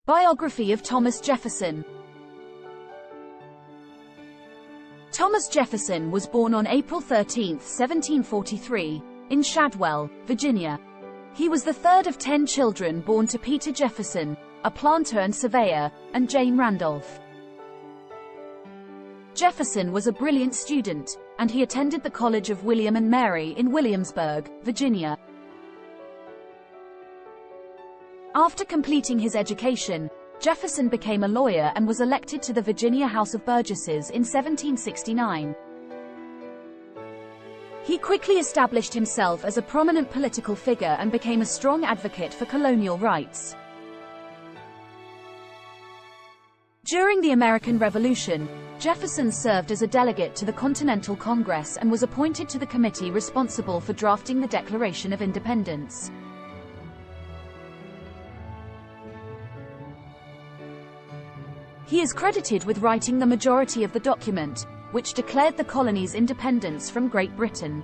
Biography of Thomas Jefferson. Thomas Jefferson was born on April 13, 1743, in Shadwell, Virginia. He was the third of 10 children born to Peter Jefferson, a planter and surveyor, and Jane Randolph. Jefferson was a brilliant student, and he attended the College of William and Mary in Williamsburg, Virginia. After completing his education, Jefferson became a lawyer and was elected to the Virginia House of Burgesses in 1769. He quickly established himself as a prominent political figure and became a strong advocate for colonial rights. During the American Revolution, Jefferson served as a delegate to the Continental Congress and was appointed to the committee responsible for drafting the Declaration of Independence. He is credited with writing the majority of the document, which declared the colony's independence from Great Britain.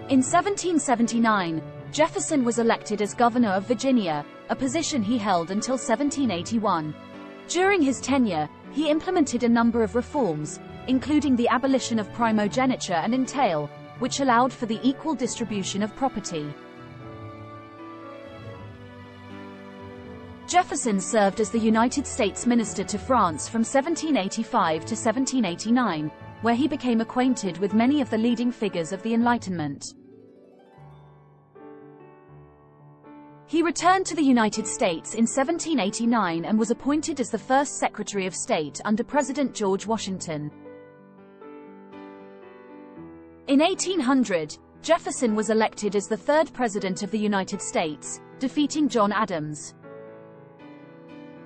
In 1779, Jefferson was elected as governor of Virginia, a position he held until 1781. During his tenure, he implemented a number of reforms, including the abolition of primogeniture and entail, which allowed for the equal distribution of property. Jefferson served as the United States Minister to France from 1785 to 1789, where he became acquainted with many of the leading figures of the Enlightenment. He returned to the United States in 1789 and was appointed as the first Secretary of State under President George Washington. In 1800, Jefferson was elected as the third President of the United States, defeating John Adams.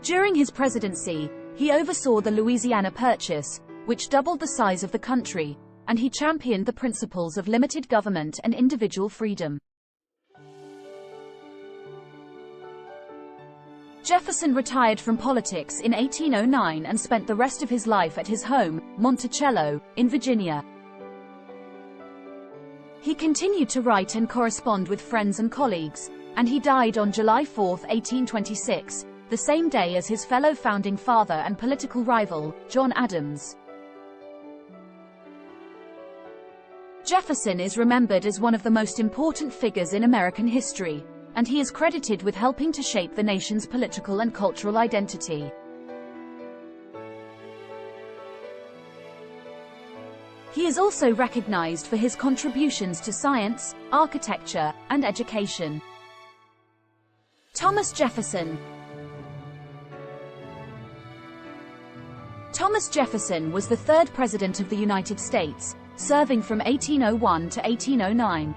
During his presidency, he oversaw the Louisiana Purchase, which doubled the size of the country, and he championed the principles of limited government and individual freedom. Jefferson retired from politics in 1809 and spent the rest of his life at his home, Monticello, in Virginia. He continued to write and correspond with friends and colleagues, and he died on July 4, 1826, the same day as his fellow founding father and political rival, John Adams. Jefferson is remembered as one of the most important figures in American history, and he is credited with helping to shape the nation's political and cultural identity. He is also recognized for his contributions to science, architecture, and education. Thomas Jefferson. Thomas Jefferson was the third President of the United States, serving from 1801 to 1809.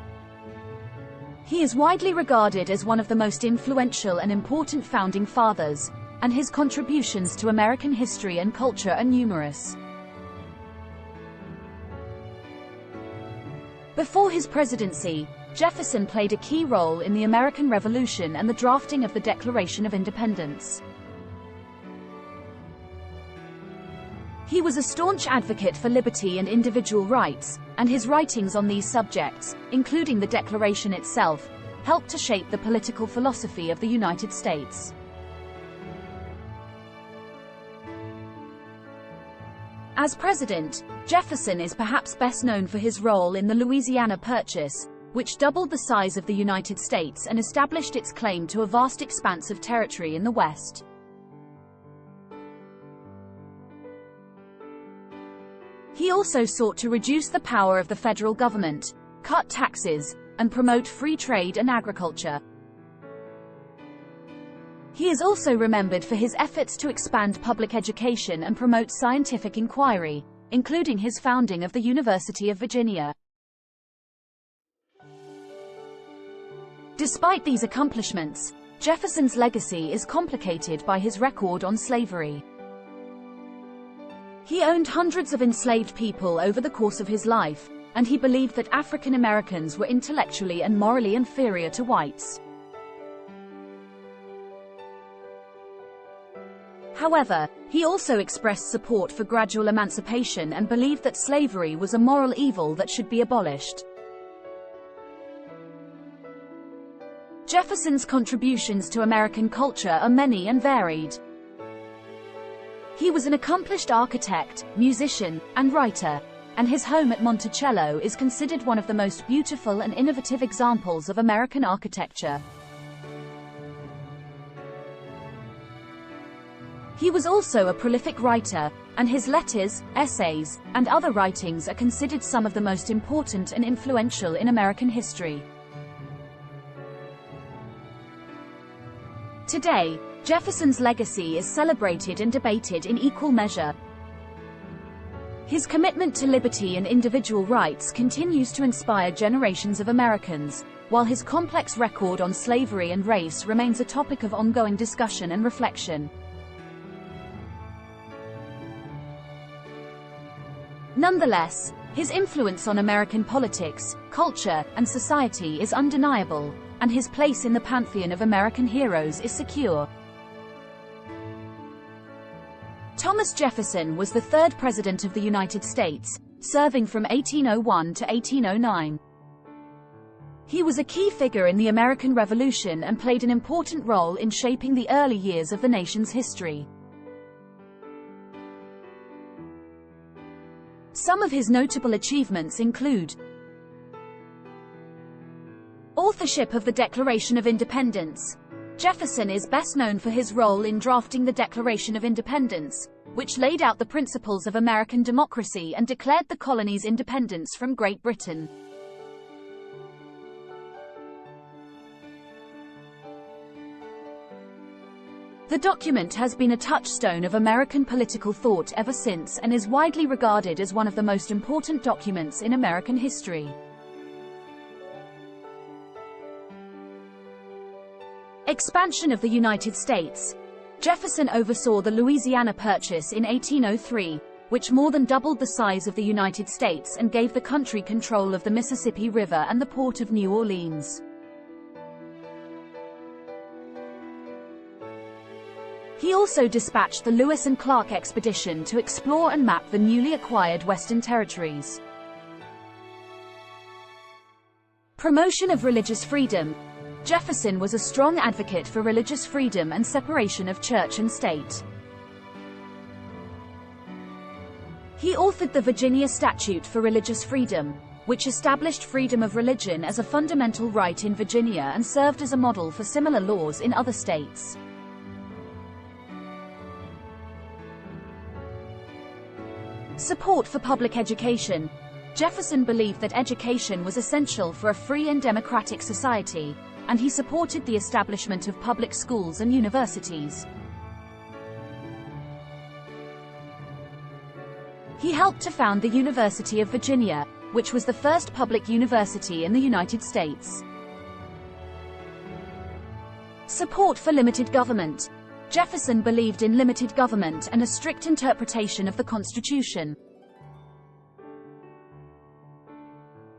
He is widely regarded as one of the most influential and important founding fathers, and his contributions to American history and culture are numerous. Before his presidency, Jefferson played a key role in the American Revolution and the drafting of the Declaration of Independence. He was a staunch advocate for liberty and individual rights, and his writings on these subjects, including the Declaration itself, helped to shape the political philosophy of the United States. As president, Jefferson is perhaps best known for his role in the Louisiana Purchase, which doubled the size of the United States and established its claim to a vast expanse of territory in the West. He also sought to reduce the power of the federal government, cut taxes, and promote free trade and agriculture. He is also remembered for his efforts to expand public education and promote scientific inquiry, including his founding of the University of Virginia. Despite these accomplishments, Jefferson's legacy is complicated by his record on slavery. He owned hundreds of enslaved people over the course of his life, and he believed that African Americans were intellectually and morally inferior to whites. However, he also expressed support for gradual emancipation and believed that slavery was a moral evil that should be abolished. Jefferson's contributions to American culture are many and varied. He was an accomplished architect, musician, and writer, and his home at Monticello is considered one of the most beautiful and innovative examples of American architecture. He was also a prolific writer, and his letters, essays, and other writings are considered some of the most important and influential in American history. Today, Jefferson's legacy is celebrated and debated in equal measure. His commitment to liberty and individual rights continues to inspire generations of Americans, while his complex record on slavery and race remains a topic of ongoing discussion and reflection. Nonetheless, his influence on American politics, culture, and society is undeniable, and his place in the pantheon of American heroes is secure. Thomas Jefferson was the third President of the United States, serving from 1801 to 1809. He was a key figure in the American Revolution and played an important role in shaping the early years of the nation's history. Some of his notable achievements include authorship of the Declaration of Independence. Jefferson is best known for his role in drafting the Declaration of Independence, which laid out the principles of American democracy and declared the colony's independence from Great Britain. The document has been a touchstone of American political thought ever since and is widely regarded as one of the most important documents in American history. Expansion of the United States. Jefferson oversaw the Louisiana Purchase in 1803, which more than doubled the size of the United States and gave the country control of the Mississippi River and the port of New Orleans. He also dispatched the Lewis and Clark expedition to explore and map the newly acquired Western territories. Promotion of religious freedom. Jefferson was a strong advocate for religious freedom and separation of church and state. He authored the Virginia Statute for Religious Freedom, which established freedom of religion as a fundamental right in Virginia and served as a model for similar laws in other states. Support for public education. Jefferson believed that education was essential for a free and democratic society, and he supported the establishment of public schools and universities. He helped to found the University of Virginia, which was the first public university in the United States. Support for limited government. Jefferson believed in limited government and a strict interpretation of the Constitution.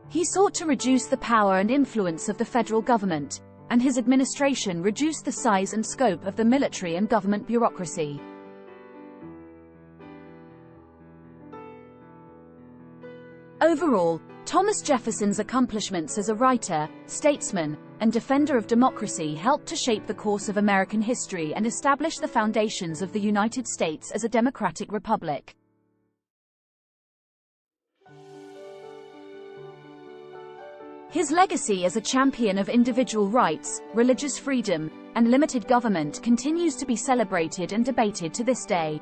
He sought to reduce the power and influence of the federal government, and his administration reduced the size and scope of the military and government bureaucracy. Overall, Thomas Jefferson's accomplishments as a writer, statesman, and defender of democracy helped to shape the course of American history and establish the foundations of the United States as a democratic republic. His legacy as a champion of individual rights, religious freedom, and limited government continues to be celebrated and debated to this day.